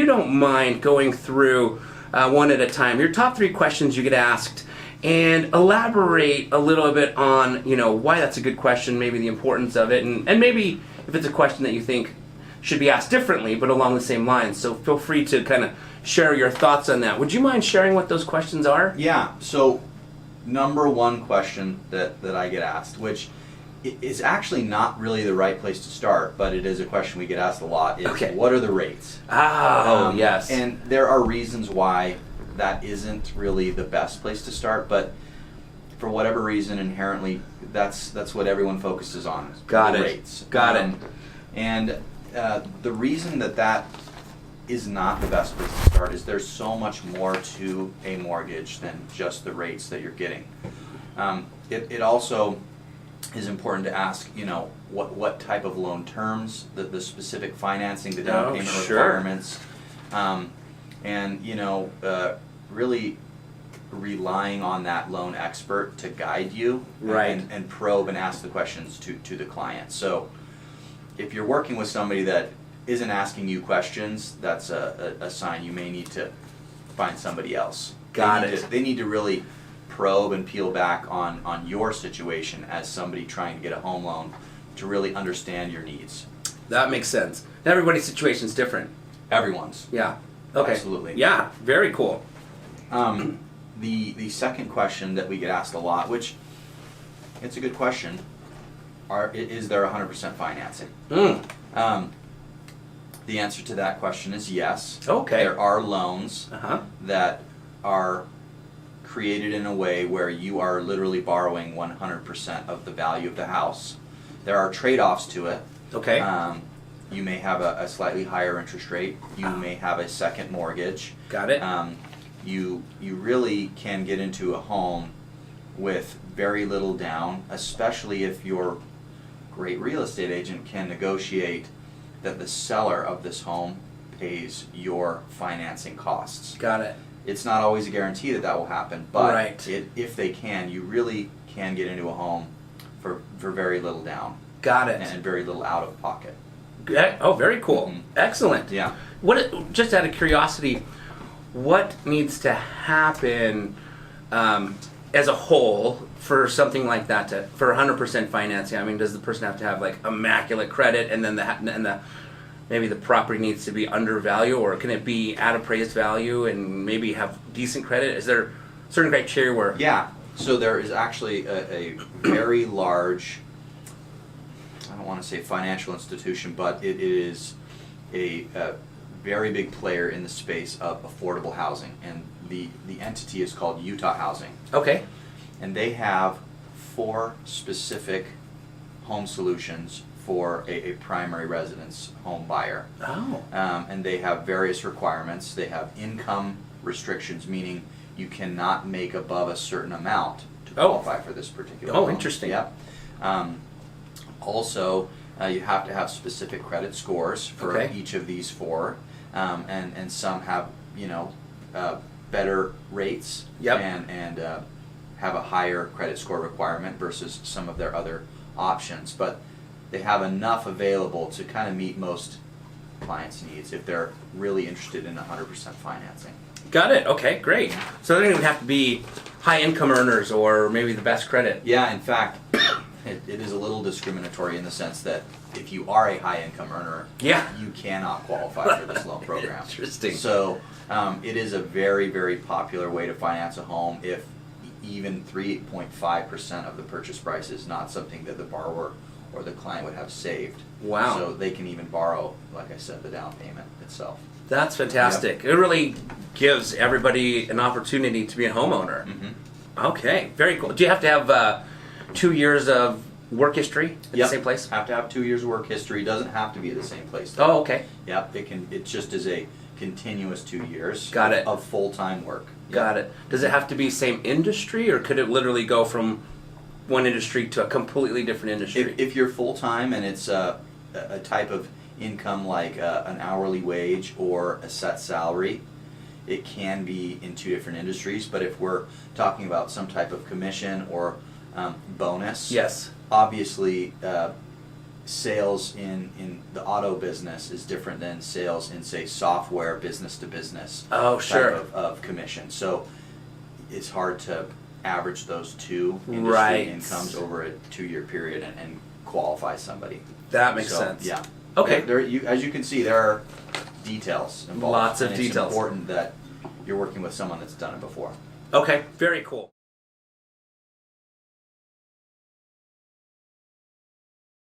don't mind going through one at a time, your top 3 questions you get asked, and elaborate a little bit on, why that's a good question, maybe the importance of it, and maybe if it's a question that you think should be asked differently, but along the same lines. So feel free to kind of share your thoughts on that. Would you mind sharing what those questions are? Yeah. So number 1 question that I get asked, which is actually not really the right place to start, but it is a question we get asked a lot, is what are the rates? Yes. And there are reasons why that isn't really the best place to start, but for whatever reason, inherently, that's what everyone focuses on. Got the it. Rates. Got it. And the reason that is not the best place to start is there's so much more to a mortgage than just the rates that you're getting. It also is important to ask, what type of loan terms, the specific financing, the down payment requirements, and really relying on that loan expert to guide you, and probe and ask the questions to the client. So if you're working with somebody that isn't asking you questions, that's a sign you may need to find somebody else. They need to really probe and peel back on your situation as somebody trying to get a home loan to really understand your needs. That makes sense. Everybody's situation is different. Everyone's. Yeah. Okay. Absolutely. Yeah. Very cool. The second question that we get asked a lot, which it's a good question, is there 100% financing? The answer to that question is yes. Okay. There are loans that are created in a way where you are literally borrowing 100% of the value of the house. There are trade-offs to it. Okay. You may have a slightly higher interest rate. You may have a second mortgage. Got it. You really can get into a home with very little down, especially if your great real estate agent can negotiate that the seller of this home pays your financing costs. Got it. It's not always a guarantee that will happen, but Right. if they can, you really can get into a home for very little down. Got it. And very little out of pocket. Oh, very cool. Excellent. Yeah. Just out of curiosity, what needs to happen as a whole for something like that for 100% financing? I mean, does the person have to have like immaculate credit, and then maybe the property needs to be undervalued, or can it be at appraised value and maybe have decent credit? Is there certain criteria where? Yeah. So there is actually a very large, I don't want to say financial institution, but it is a very big player in the space of affordable housing, and the entity is called Utah Housing. Okay. And they have 4 specific home solutions for a primary residence home buyer. Oh. And they have various requirements. They have income restrictions, meaning you cannot make above a certain amount to qualify for this particular home. Interesting. Yep. Also, you have to have specific credit scores for each of these 4, and some have better rates and have a higher credit score requirement versus some of their other options, but they have enough available to kind of meet most clients' needs if they're really interested in 100% financing. Got it. Okay, great. So they don't even have to be high income earners or maybe the best credit. Yeah, in fact, it is a little discriminatory in the sense that if you are a high income earner, you cannot qualify for this loan program. Interesting. So it is a very, very popular way to finance a home if even 3.5% of the purchase price is not something that the borrower or the client would have saved. Wow. So they can even borrow, like I said, the down payment itself. That's fantastic. Yep. It really gives everybody an opportunity to be a homeowner. Mm-hmm. Okay, very cool. Do you have to have 2 years of work history at the same place? Have to have 2 years of work history. Doesn't have to be at the same place, though. Oh, okay. Yep, it just is a continuous 2 years Got it. of full-time work. Got it. Does it have to be same industry, or could it literally go from one industry to a completely different industry? If you're full-time and it's a type of income like an hourly wage or a set salary, it can be in 2 different industries. But if we're talking about some type of commission or bonus, yes, obviously sales in the auto business is different than sales in, say, software business to business Oh, sure. type of commission. So it's hard to average those two industry Right. incomes over a 2-year period and qualify somebody. That makes So, sense. Yeah. Okay. As you can see, there are details involved. Lots of and details. It's important that you're working with someone that's done it before. Okay, very cool.